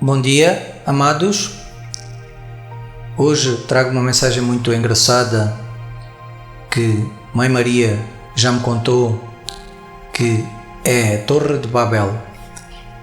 Bom dia, amados. Hoje trago uma mensagem muito engraçada que Mãe Maria já me contou, que é a Torre de Babel.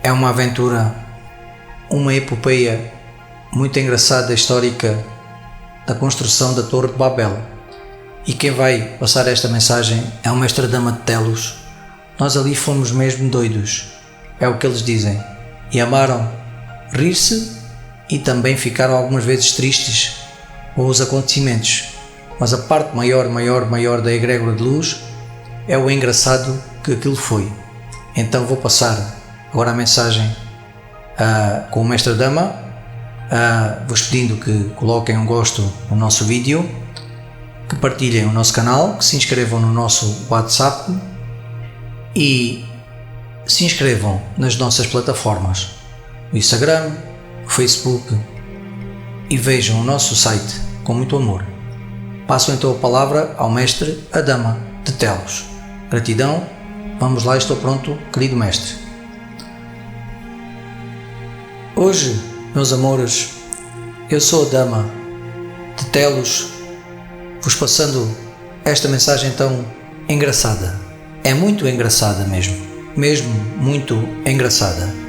É uma aventura, uma epopeia muito engraçada, histórica, da construção da Torre de Babel. E quem vai passar esta mensagem é o Mestre Dama de Telos. Nós ali fomos mesmo doidos, é o que eles dizem, e amaram rir-se e também ficaram algumas vezes tristes com os acontecimentos. Mas a parte maior da egrégora de luz é o engraçado que aquilo foi. Então vou passar agora a mensagem com o Mestre Dama, vos pedindo que coloquem um gosto no nosso vídeo, que partilhem o nosso canal, que se inscrevam no nosso WhatsApp e se inscrevam nas nossas plataformas, o Instagram, o Facebook, e vejam o nosso site com muito amor. Passo então a palavra ao Mestre Dama de Telos. Gratidão, vamos lá, estou pronto, querido Mestre. Hoje, meus amores, eu sou a Dama de Telos, vos passando esta mensagem tão engraçada. É muito engraçada mesmo muito engraçada.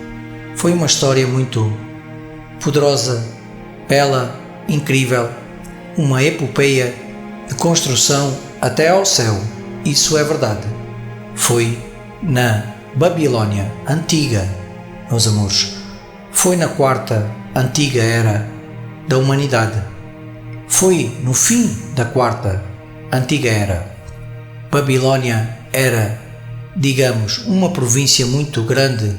Foi uma história muito poderosa, bela, incrível, uma epopeia de construção até ao céu. Isso é verdade. Foi na Babilónia Antiga, meus amores. Foi na quarta antiga era da humanidade. Foi no fim da quarta antiga era. Babilónia era, digamos, uma província muito grande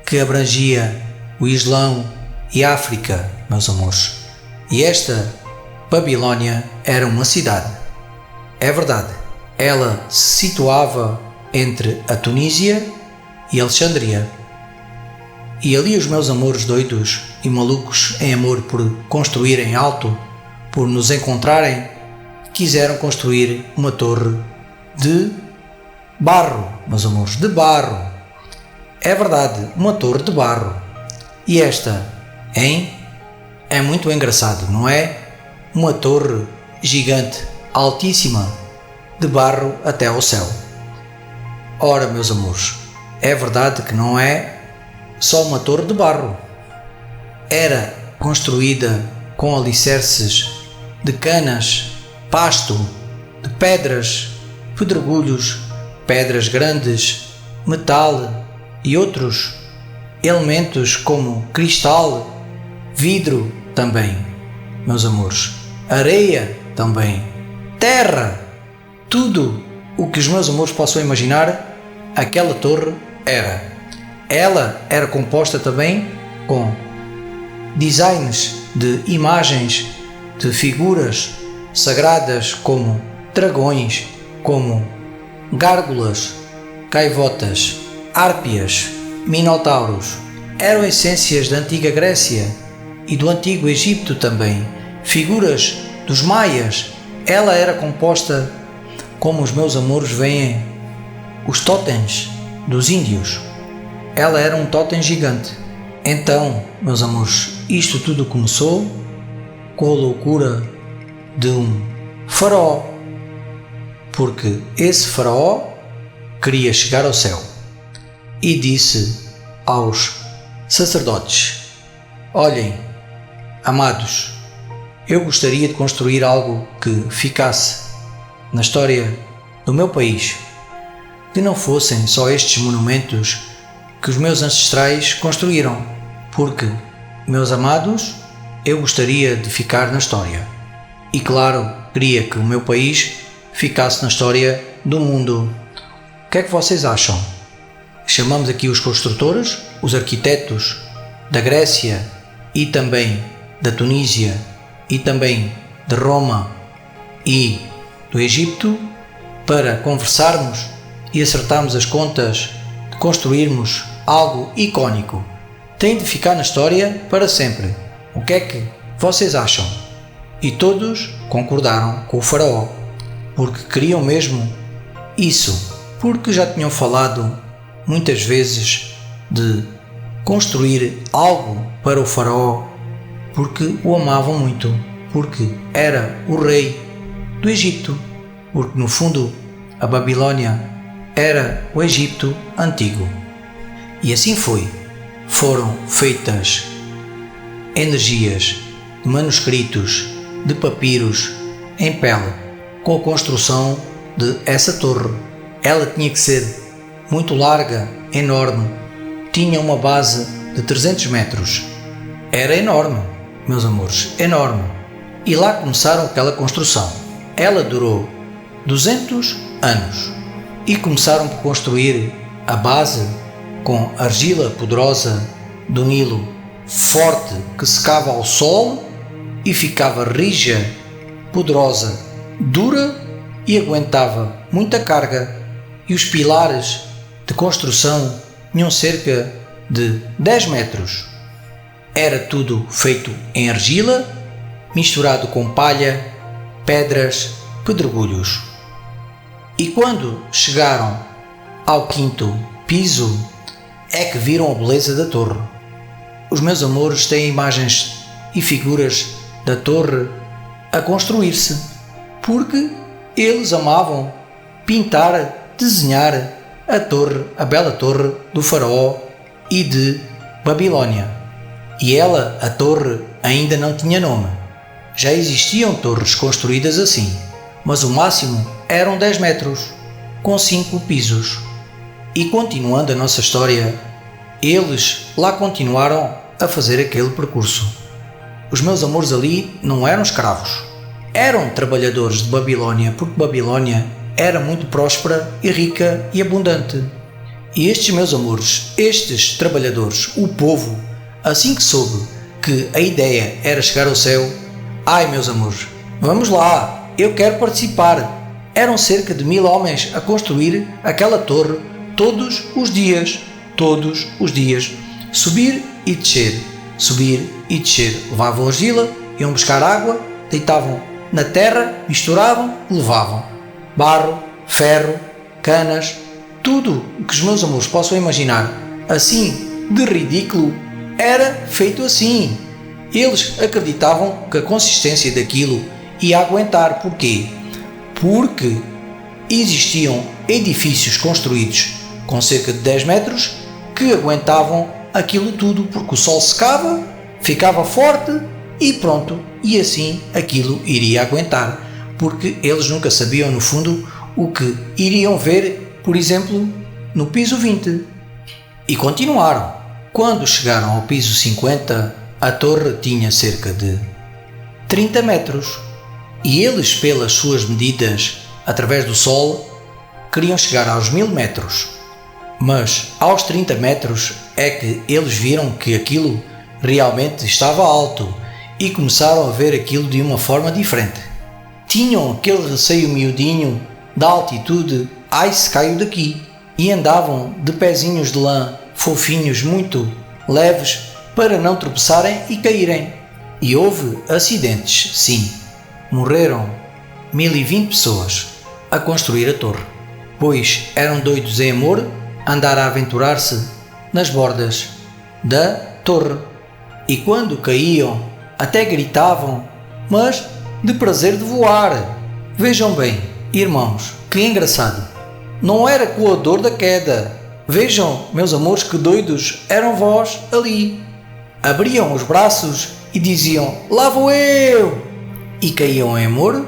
que abrangia o Islão e a África, meus amores. E esta Babilónia era uma cidade. É verdade, ela se situava entre a Tunísia e Alexandria. E ali os meus amores doidos e malucos em amor por construírem alto, por nos encontrarem, quiseram construir uma torre de barro, meus amores, de barro. É verdade, uma torre de barro. E esta, é muito engraçado, não é? Uma torre gigante, altíssima, de barro até ao céu. Ora, meus amores, é verdade que não é só uma torre de barro. Era construída com alicerces de canas, pasto, de pedras, pedregulhos, pedras grandes, metal e outros elementos como cristal, vidro também, meus amores, areia também, terra, tudo o que os meus amores possam imaginar, aquela torre era. Ela era composta também com designs de imagens, de figuras sagradas como dragões, como gárgulas, gaivotas, árpias, minotauros. Eram essências da antiga Grécia e do antigo Egito também, figuras dos maias. Ela era composta, como os meus amores veem, os totens dos índios. Ela era um totem gigante. Então, meus amores, isto tudo começou com a loucura de um faraó, porque esse faraó queria chegar ao céu e disse aos sacerdotes: olhem, amados, eu gostaria de construir algo que ficasse na história do meu país, que não fossem só estes monumentos que os meus ancestrais construíram, porque, meus amados, eu gostaria de ficar na história. E claro, queria que o meu país ficasse na história do mundo. O que é que vocês acham? Chamamos aqui os construtores, os arquitetos da Grécia e também da Tunísia e também de Roma e do Egito para conversarmos e acertarmos as contas de construirmos algo icónico. Tem de ficar na história para sempre. O que é que vocês acham? E todos concordaram com o faraó, porque queriam mesmo isso, porque já tinham falado muitas vezes de construir algo para o faraó porque o amavam muito, porque era o rei do Egito, porque no fundo a Babilônia era o Egito antigo. E assim foi. Foram feitas energias de manuscritos, de papiros, em pele, com a construção de essa torre. Ela tinha que ser muito larga, enorme, tinha uma base de 300 metros. Era enorme, meus amores, enorme. E lá começaram aquela construção. Ela durou 200 anos e começaram por construir a base com argila poderosa do Nilo, forte, que secava ao sol e ficava rija, poderosa, dura e aguentava muita carga. E os pilares de construção tinham cerca de 10 metros. Era tudo feito em argila, misturado com palha, pedras, pedregulhos. E quando chegaram ao 5º piso, é que viram a beleza da torre. Os meus amores têm imagens e figuras da torre a construir-se, porque eles amavam pintar, desenhar a torre, a bela torre do faraó e de Babilônia. E ela, a torre, ainda não tinha nome. Já existiam torres construídas assim, mas o máximo eram 10 metros, com 5 pisos. E continuando a nossa história, eles lá continuaram a fazer aquele percurso. Os meus amores ali não eram escravos, eram trabalhadores de Babilônia, porque Babilônia era muito próspera e rica e abundante. E estes meus amores, estes trabalhadores, o povo, assim que soube que a ideia era chegar ao céu, ai meus amores, vamos lá, eu quero participar. Eram cerca de 1000 homens a construir aquela torre todos os dias, subir e descer, levavam argila, iam buscar água, deitavam na terra, misturavam, levavam barro, ferro, canas, tudo o que os meus amores possam imaginar, assim de ridículo, era feito assim. Eles acreditavam que a consistência daquilo ia aguentar. Porquê? Porque existiam edifícios construídos com cerca de 10 metros que aguentavam aquilo tudo, porque o sol secava, ficava forte e pronto, e assim aquilo iria aguentar, porque eles nunca sabiam no fundo o que iriam ver, por exemplo, no piso 20. E continuaram. Quando chegaram ao piso 50, a torre tinha cerca de 30 metros e eles, pelas suas medidas, através do sol, queriam chegar aos 1000 metros. Mas aos 30 metros é que eles viram que aquilo realmente estava alto e começaram a ver aquilo de uma forma diferente. Tinham aquele receio miudinho da altitude, ai se caio daqui, e andavam de pezinhos de lã fofinhos, muito leves, para não tropeçarem e caírem. E houve acidentes, sim. Morreram 1020 pessoas a construir a torre, pois eram doidos em amor andar a aventurar-se nas bordas da torre. E quando caíam, até gritavam, mas de prazer de voar. Vejam bem, irmãos, que engraçado. Não era com a dor da queda. Vejam, meus amores, que doidos eram vós ali. Abriam os braços e diziam, lá vou eu! E caíam em amor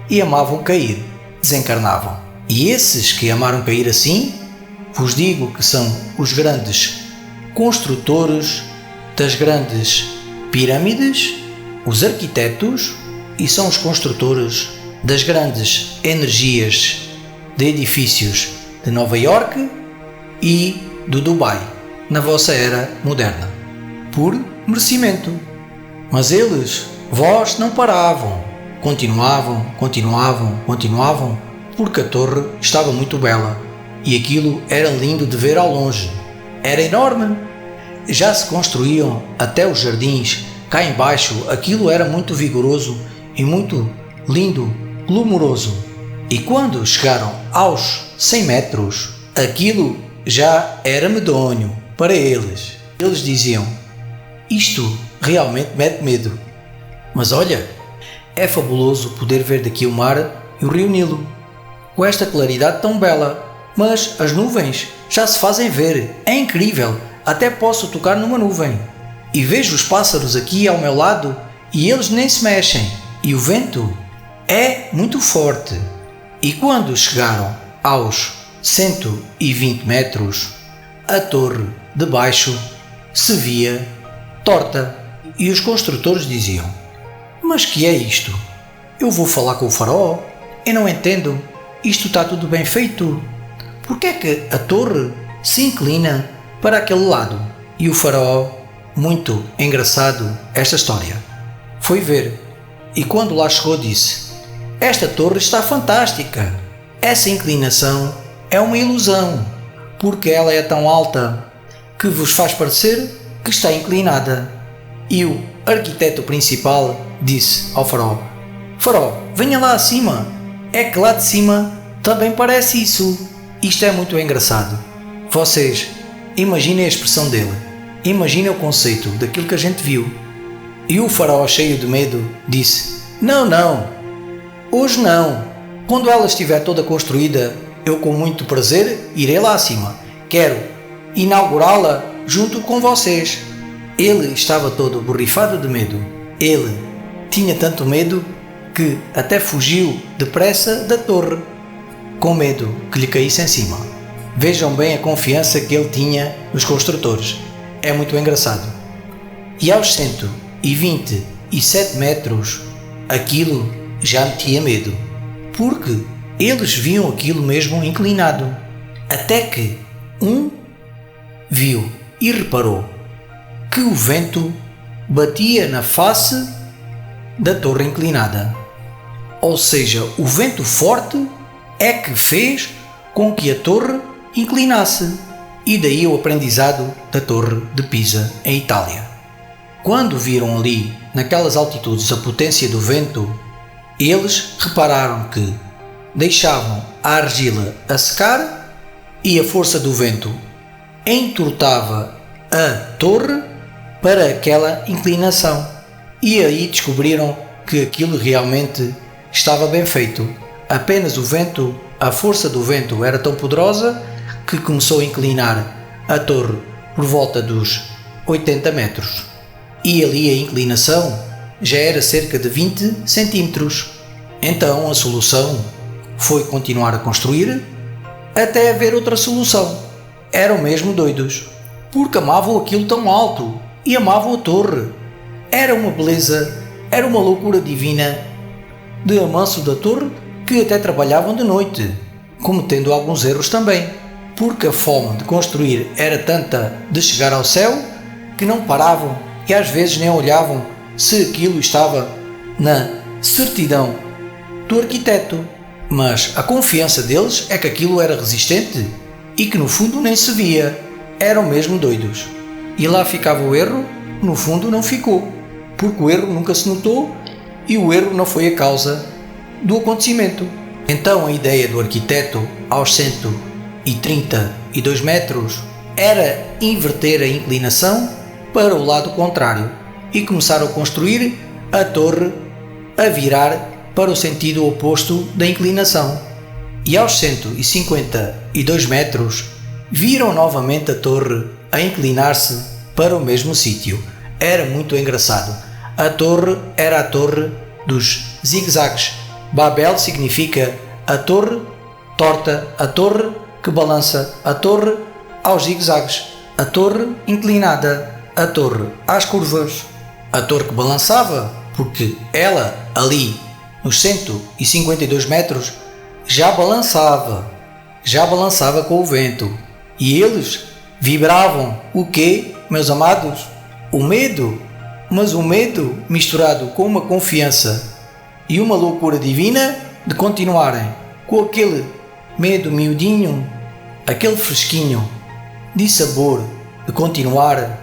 e amavam cair, desencarnavam. E esses que amaram cair assim, vos digo que são os grandes construtores das grandes pirâmides, os arquitetos, e são os construtores das grandes energias de edifícios de Nova Iorque e do Dubai, na vossa era moderna, por merecimento. Mas eles, vós, não paravam, continuavam, porque a torre estava muito bela e aquilo era lindo de ver ao longe, era enorme. Já se construíam até os jardins cá embaixo, aquilo era muito vigoroso e muito lindo, glamouroso. E quando chegaram aos 100 metros, aquilo já era medonho para eles. Eles diziam: isto realmente mete medo. Mas olha, é fabuloso poder ver daqui o mar e o rio Nilo, com esta claridade tão bela. Mas as nuvens já se fazem ver, é incrível, até posso tocar numa nuvem. E vejo os pássaros aqui ao meu lado e eles nem se mexem, e o vento é muito forte. E quando chegaram aos 120 metros, a torre de baixo se via torta e os construtores diziam: mas que é isto? Eu vou falar com o faraó, eu não entendo, isto está tudo bem feito. Por que é que a torre se inclina para aquele lado? E o faraó, muito engraçado esta história, foi ver e quando lá chegou disse: esta torre está fantástica, essa inclinação é uma ilusão, porque ela é tão alta que vos faz parecer que está inclinada. E o arquiteto principal disse ao faraó: faraó, venha lá acima, é que lá de cima também parece isso. Isto é muito engraçado. Vocês imaginem a expressão dele, imaginem o conceito daquilo que a gente viu. E o faraó, cheio de medo, disse: não, não, hoje não. Quando ela estiver toda construída, eu com muito prazer irei lá acima. Quero inaugurá-la junto com vocês. Ele estava todo borrifado de medo. Ele tinha tanto medo que até fugiu depressa da torre, com medo que lhe caísse em cima. Vejam bem a confiança que ele tinha nos construtores. É muito engraçado. E aos 127 metros, aquilo já metia medo, porque eles viam aquilo mesmo inclinado. Até que um viu e reparou que o vento batia na face da torre inclinada. Ou seja, o vento forte é que fez com que a torre inclinasse. E daí o aprendizado da Torre de Pisa, em Itália. Quando viram ali, naquelas altitudes, a potência do vento, eles repararam que deixavam a argila a secar e a força do vento entortava a torre para aquela inclinação. E aí descobriram que aquilo realmente estava bem feito. Apenas o vento, a força do vento era tão poderosa que começou a inclinar a torre por volta dos 80 metros. E ali a inclinação já era cerca de 20 centímetros. Então a solução foi continuar a construir até haver outra solução. Eram mesmo doidos, porque amavam aquilo tão alto e amavam a torre. Era uma beleza, era uma loucura divina de amanso da torre, que até trabalhavam de noite, cometendo alguns erros também, porque a fome de construir era tanta de chegar ao céu que não paravam e às vezes nem olhavam se aquilo estava na certidão do arquiteto. Mas a confiança deles é que aquilo era resistente e que no fundo nem se via. Eram mesmo doidos. E lá ficava o erro, no fundo não ficou, porque o erro nunca se notou e o erro não foi a causa do acontecimento. Então a ideia do arquiteto aos 132 metros era inverter a inclinação para o lado contrário e começaram a construir a torre a virar para o sentido oposto da inclinação. E aos 152 metros viram novamente a torre a inclinar-se para o mesmo sítio. Era muito engraçado. A torre era a torre dos zigue-zagues. Babel significa a torre torta, a torre que balança, a torre aos zigue-zagues, a torre inclinada, a torre às curvas, a torre que balançava, porque ela ali nos 152 metros já balançava com o vento. E eles vibravam o quê, meus amados? O medo. Mas o medo misturado com uma confiança e uma loucura divina de continuarem com aquele medo miudinho, aquele fresquinho de sabor, de continuar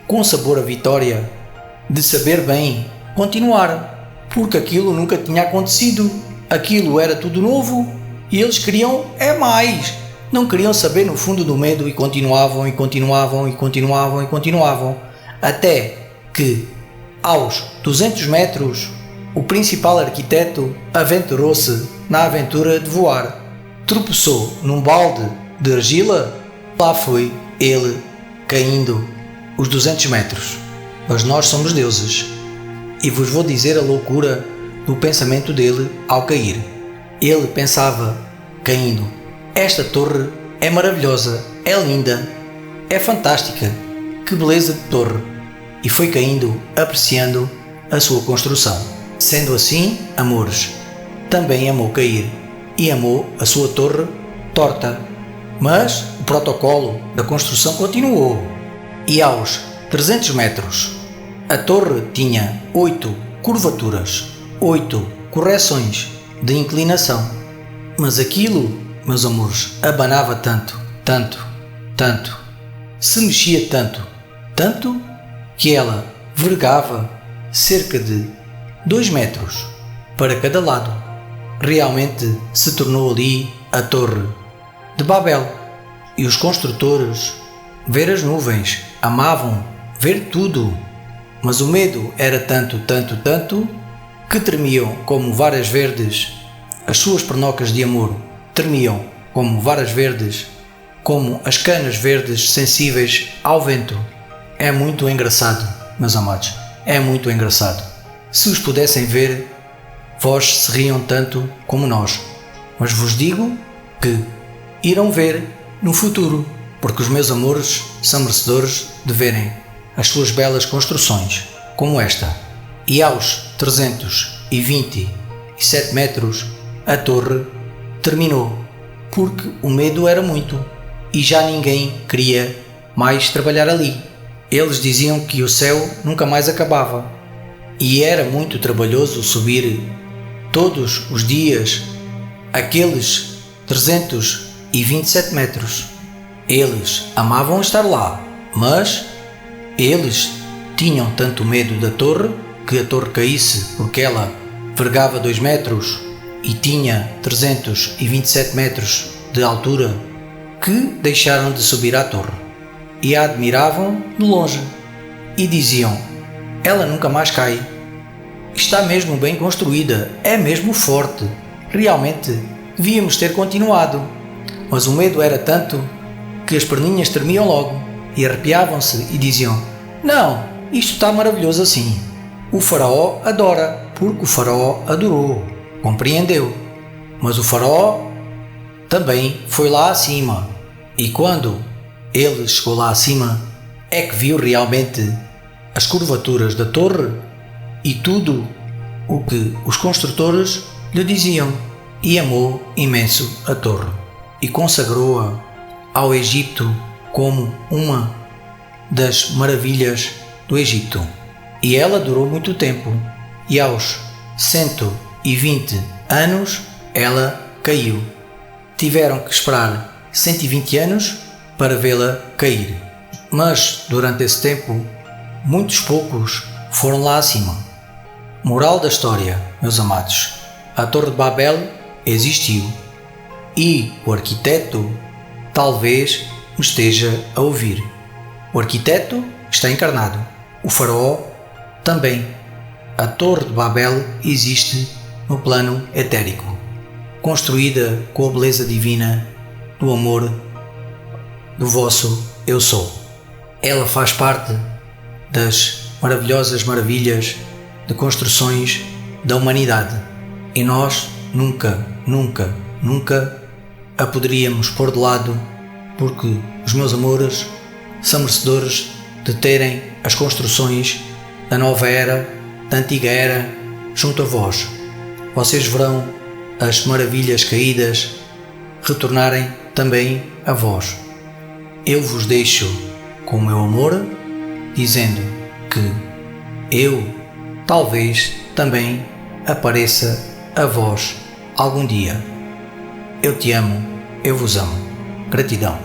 com sabor à vitória, de saber bem continuar, porque aquilo nunca tinha acontecido, aquilo era tudo novo e eles queriam mais, Não queriam saber no fundo do medo e continuavam, até que, aos 200 metros, o principal arquiteto aventurou-se na aventura de voar. Tropeçou num balde de argila, lá foi ele caindo os 200 metros. Mas nós somos deuses, e vos vou dizer a loucura do pensamento dele ao cair. Ele pensava, caindo: esta torre é maravilhosa, é linda, é fantástica, que beleza de torre! E foi caindo, apreciando a sua construção. Sendo assim, amores, também amou cair, e amou a sua torre torta. Mas o protocolo da construção continuou, e aos 300 metros, a torre tinha 8 curvaturas, 8 correções de inclinação. Mas aquilo, meus amores, abanava tanto, se mexia tanto, que ela vergava cerca de 2 metros para cada lado. Realmente se tornou ali a Torre de Babel. E os construtores, ver as nuvens, amavam ver tudo, mas o medo era tanto, que tremiam como varas verdes. As suas pernocas de amor tremiam como varas verdes, como as canas verdes sensíveis ao vento. É muito engraçado, meus amados, é muito engraçado. Se os pudessem ver, vós se riam tanto como nós. Mas vos digo que irão ver no futuro, porque os meus amores são merecedores de verem as suas belas construções, como esta. E aos 327 metros, a torre terminou, porque o medo era muito e já ninguém queria mais trabalhar ali. Eles diziam que o céu nunca mais acabava e era muito trabalhoso subir todos os dias aqueles 327 metros. Eles amavam estar lá, mas eles tinham tanto medo da torre, que a torre caísse porque ela vergava 2 metros e tinha 327 metros de altura, que deixaram de subir à torre e a admiravam de longe e diziam: ela nunca mais cai, está mesmo bem construída, é mesmo forte, realmente devíamos ter continuado. Mas o medo era tanto que as perninhas tremiam logo e arrepiavam-se e diziam: não, isto está maravilhoso assim. O faraó adora, porque o faraó adorou, compreendeu. Mas o faraó também foi lá acima, e quando ele chegou lá acima, é que viu realmente as curvaturas da torre e tudo o que os construtores lhe diziam, e amou imenso a torre e consagrou-a ao Egito como uma das maravilhas do Egito. E ela durou muito tempo, e aos 120 anos ela caiu. Tiveram que esperar 120 anos para vê-la cair. Mas durante esse tempo, muitos poucos foram lá acima. Moral da história, meus amados: a Torre de Babel existiu, e o arquiteto talvez me esteja a ouvir. O arquiteto está encarnado, o faraó também. A Torre de Babel existe no plano etérico, construída com a beleza divina do amor do vosso Eu Sou. Ela faz parte das maravilhosas maravilhas de construções da humanidade, e nós nunca a poderíamos pôr de lado, porque os meus amores são merecedores de terem as construções da nova era, da antiga era, junto a vós. Vocês verão as maravilhas caídas retornarem também a vós. Eu vos deixo com o meu amor, dizendo que eu talvez também apareça a vós algum dia. Eu te amo, eu vos amo. Gratidão.